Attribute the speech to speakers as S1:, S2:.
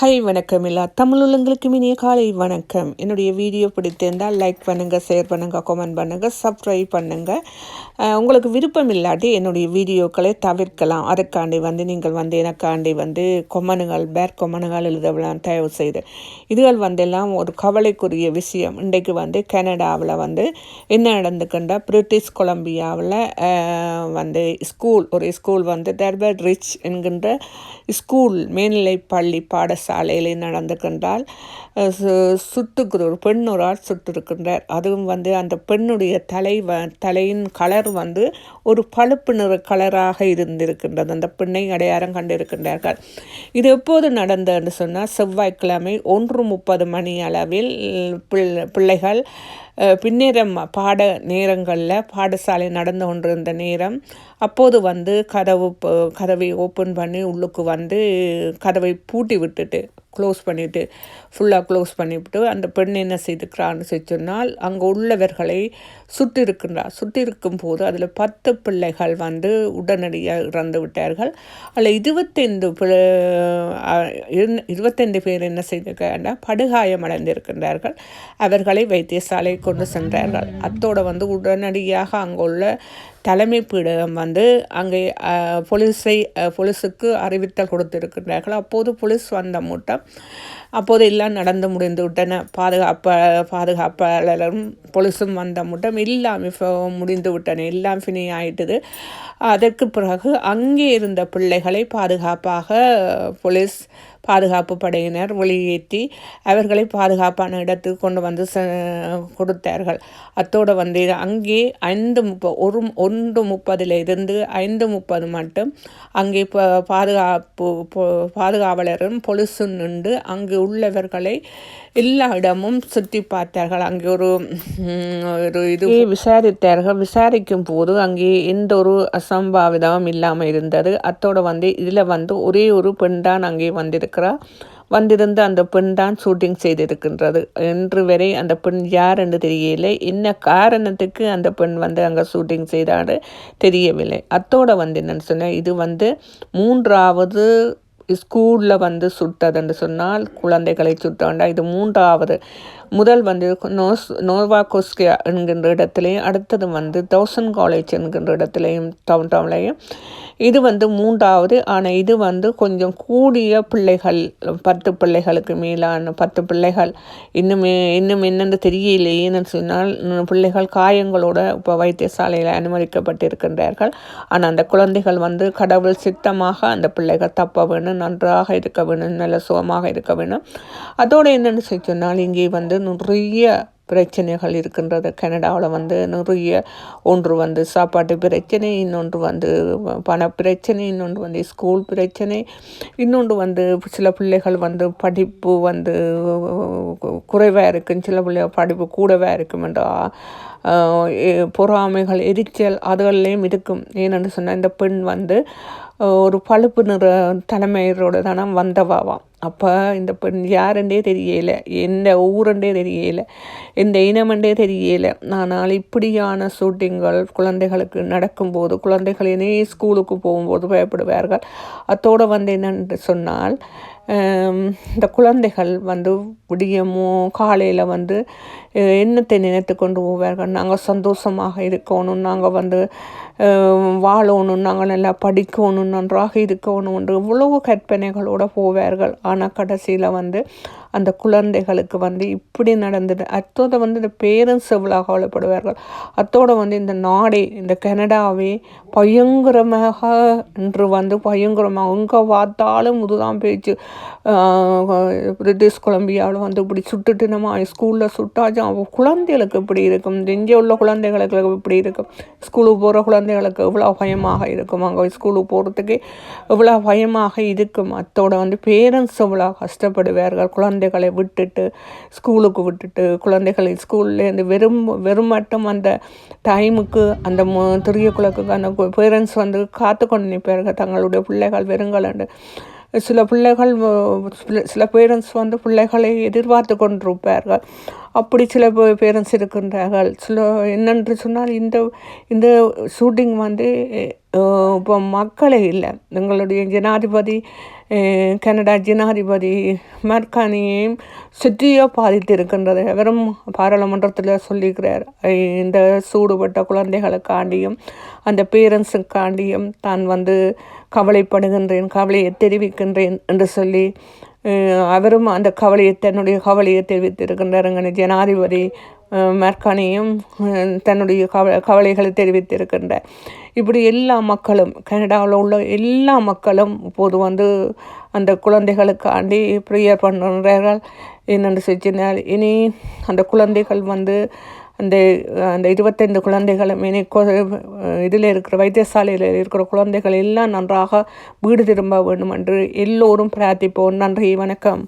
S1: Hi வணக்கம் எல்லா தமிழுள்ளங்களுக்கும் இனிய காலை வணக்கம். என்னுடைய வீடியோ பிடித்திருந்தால் லைக் பண்ணுங்கள், ஷேர் பண்ணுங்கள், கமெண்ட் பண்ணுங்கள், சப்ஸ்கிரைப் பண்ணுங்கள். உங்களுக்கு விருப்பம் இல்லாட்டி என்னுடைய வீடியோக்களை தவிர்க்கலாம். அதற்காண்டி நீங்கள் எனக்காண்டி கொமனுகள் எழுதலாம் தயவு செய்து. இதுகள் எல்லாம் ஒரு கவலைக்குரிய விஷயம். இன்றைக்கு கனடாவில் என்ன நடந்துக்கின்ற பிரிட்டிஷ் கொலம்பியாவில் ஒரு ஸ்கூல் டர்பட் ரிச் என்கின்ற ஸ்கூல் மேல்நிலை பள்ளி பாடசாலையில் நடந்துக்கின்றால் ஒரு பெண் ஒரு ஆள் சுட்டிருக்கின்றார். அதுவும் அந்த பெண்ணுடைய தலையின் கலர் ஒரு பழுப்பு நிற கலராக இருந்திருக்கின்றது. அந்த பெண்ணை அடையாளம் கண்டிருக்கின்றார்கள். இது எப்போது நடந்ததுன்னு சொன்னால் செவ்வாய்க்கிழமை 1:30 மணி அளவில் பிள்ளைகள் பின்னேரம் பாட நேரங்களில் பாடசாலை நடந்து கொண்டிருந்த நேரம் அப்போது கதவை ஓப்பன் பண்ணி உள்ளுக்கு கதவை பூட்டி விட்டுட்டு ஃபுல்லாக க்ளோஸ் பண்ணிவிட்டு அந்த பெண் என்ன செய்திருக்கிறான்னு சொன்னால் அங்கே உள்ளவர்களை சுட்டிருக்கும் போது அதில் 10 பிள்ளைகள் உடனடியாக இறந்து விட்டார்கள். அதில் 25 பேர் என்ன செய்திருக்கிறாங்கன்னா படுகாயமடைந்திருக்கின்றார்கள். அவர்களை வைத்தியசாலை கொண்டு சென்றார்கள். அத்தோடு உடனடியாக அங்குள்ள தலைமை பீடகம் அங்கே போலீஸுக்கு அறிவித்தல் கொடுத்திருக்கின்றார்கள். அப்போது போலீஸ் வந்த மூட்டம் அப்போது எல்லாம் நடந்து முடிந்து விட்டன. பாதுகாப்பாளரும் போலீஸும் வந்த மூட்டம் எல்லாம் முடிந்து விட்டன. எல்லாம் ஃபினி ஆயிட்டது. அதற்கு பிறகு அங்கே இருந்த பிள்ளைகளை பாதுகாப்பு படையினர் வெளியேற்றி அவர்களை பாதுகாப்பான இடத்துக்கு கொண்டு கொடுத்தார்கள். அத்தோடு அங்கே 1:30 5:30 மட்டும் அங்கே பாதுகாவலரும் பொலிசும் நின்று அங்கு உள்ளவர்களை எல்லா இடமும் சுற்றி பார்த்தார்கள். அங்கே ஒரு விசாரித்தார்கள். விசாரிக்கும் போது அங்கே எந்த ஒரு அசம்பாவிதமும் இல்லாமல் இருந்தது. அத்தோடு இதில் ஒரே ஒரு பெண் தான் அங்கே வந்திருந்து அந்த பெண் தான் ஷூட்டிங் செய்திருக்கின்றது. இன்று வரை அந்த பெண் யார் என்று தெரியவில்லை. என்ன காரணத்துக்கு அந்த பெண் அங்கே ஷூட்டிங் செய்தான்னு தெரியவில்லை. அத்தோடு என்னன்னு சொன்னால் இது 3வது ஸ்கூலில் சுட்டதுன்னு சொன்னால் குழந்தைகளை சுட்டாண்டா இது 3வது. முதல் நோவா ஸ்கோஷியா என்கின்ற இடத்துலையும் அடுத்தது தௌசண்ட் காலேஜ் என்கின்ற இடத்துலையும் டவுன்லையும் இது 3வது. ஆனால் இது கொஞ்சம் கூடிய பிள்ளைகள் 10 பிள்ளைகளுக்கு மேலான 10 பிள்ளைகள் இன்னும் என்னென்னு தெரியலையேன்னு சொன்னால் பிள்ளைகள் காயங்களோடு இப்போ வைத்தியசாலையில் அனுமதிக்கப்பட்டிருக்கின்றார்கள். ஆனால் அந்த குழந்தைகள் கடவுள் சித்தமாக அந்த பிள்ளைகள் தப்ப வேணும், நன்றாக இருக்க வேணும், நல்ல சுகமாக இருக்க வேணும். அதோடு என்னென்னு சொன்னால் இங்கே நிறைய பிரச்சனைகள் இருக்கின்றது. கனடாவில் நிறைய ஒன்று சாப்பாட்டு பிரச்சனை, இன்னொன்று பண பிரச்சனை, இன்னொன்று ஸ்கூல் பிரச்சனை, இன்னொன்று சில பிள்ளைகள் படிப்பு குறைவாக இருக்குன்னு, சில பிள்ளைகள் படிப்பு கூடவே இருக்குமென்றா பொறாமைகள், எரிச்சல் அதுகள்லேயும் இருக்கும். ஏன்னு சொன்னால் இந்த பெண் ஒரு பழுப்பு நிற தலைமையரோடு தானே வந்தவாவாம். அப்போ இந்த பெண் யாருன்றே தெரியலை, எந்த ஊருன்றே தெரியலை, எந்த இனமன்றே தெரியலை. ஆனால் இப்படியான ஷூட்டிங்கள் குழந்தைகளுக்கு நடக்கும்போது குழந்தைகளினே ஸ்கூலுக்கு போகும்போது பயப்படுவார்கள். அத்தோடு என்னென்று சொன்னால் இந்த குழந்தைகள் விடியமோ காலையில் என்னத்தை நினைத்து கொண்டு போவார்கள், நாங்கள் சந்தோஷமாக இருக்கணும், நாங்கள் வாழணும், நாங்கள் நல்லா படிக்கணும், நன்றாக இருக்கணும் என்று இவ்வளவு கற்பனைகளோடு போவார்கள். ஆனால் கடைசியில் அந்த குழந்தைகளுக்கு இப்படி நடந்தது. அத்தோடு இந்த பேரண்ட்ஸ் எவ்வளோ கவலைப்படுவார்கள். அத்தோடு இந்த நாடே, இந்த கனடாவே பயங்கரமாக என்று பயங்கரமாக எங்கே பார்த்தாலும் இதுதான் பேச்சு. பிரிட்டிஷ் கொலம்பியாவில் இப்படி சுட்டுட்டு நம்ம ஸ்கூலில் சுட்டாச்சும் குழந்தைகளுக்கு இப்படி இருக்கும், இங்கே உள்ள குழந்தைகளுக்கு இப்படி இருக்கும், ஸ்கூலுக்கு போகிற குழந்தைகளுக்கு எவ்வளோ பயமாக இருக்கும், அங்கே ஸ்கூலுக்கு போகிறதுக்கு எவ்வளோ பயமாக இருக்கும். அத்தோடு பேரண்ட்ஸ் எவ்வளோ கஷ்டப்படுவார்கள். குழந்தைகளை ஸ்கூலுக்கு விட்டுட்டு குழந்தைகளை ஸ்கூல்லேருந்து வெறும் மட்டும் அந்த டைமுக்கு அந்த 3 o'clock அந்த பேரண்ட்ஸ் காத்து கொண்டு நிற்பார்கள் தங்களுடைய பிள்ளைகள் வெறுங்கலண்டு. சில பேரண்ட்ஸ் பிள்ளைகளை எதிர்பார்த்து கொண்டிருப்பார்கள். அப்படி சில பேரண்ட்ஸ் இருக்கின்றார்கள். என்னென்று சொன்னால் இந்த ஷூட்டிங் இப்போ மக்களே இல்லை. எங்களுடைய ஜனாதிபதி கனடா ஜனாதிபதி மர்கானியையும் சுற்றியோ பாதித்திருக்கின்றது. அவரும் பாராளுமன்றத்தில் சொல்லியிருக்கிறார், இந்த சூடுபட்ட குழந்தைகளுக்காண்டியும் அந்த பேரண்ட்ஸுக்காண்டியும் தான் கவலைப்படுகின்றேன், கவலையை தெரிவிக்கின்றேன் என்று சொல்லி அவரும் அந்த தன்னுடைய கவலையை தெரிவித்திருக்கின்றார். ஜனாதிபதி மர்கானியும் தன்னுடைய கவலைகளை தெரிவித்திருக்கின்றார். இப்படி எல்லா மக்களும், கனடாவில் உள்ள எல்லா மக்களும் இப்போது அந்த குழந்தைகளுக்காண்டி ப்ரேயர் பண்ணுறார்கள். என்னென்று சொன்னால், இனி அந்த குழந்தைகள் அந்த அந்த 25 குழந்தைகளும் இனி இதில் இருக்கிற வைத்தியசாலையில் இருக்கிற குழந்தைகள் எல்லாம் நன்றாக வீடு திரும்ப வேண்டும் என்று எல்லோரும் பிரார்த்திப்போம். நன்றி, வணக்கம்.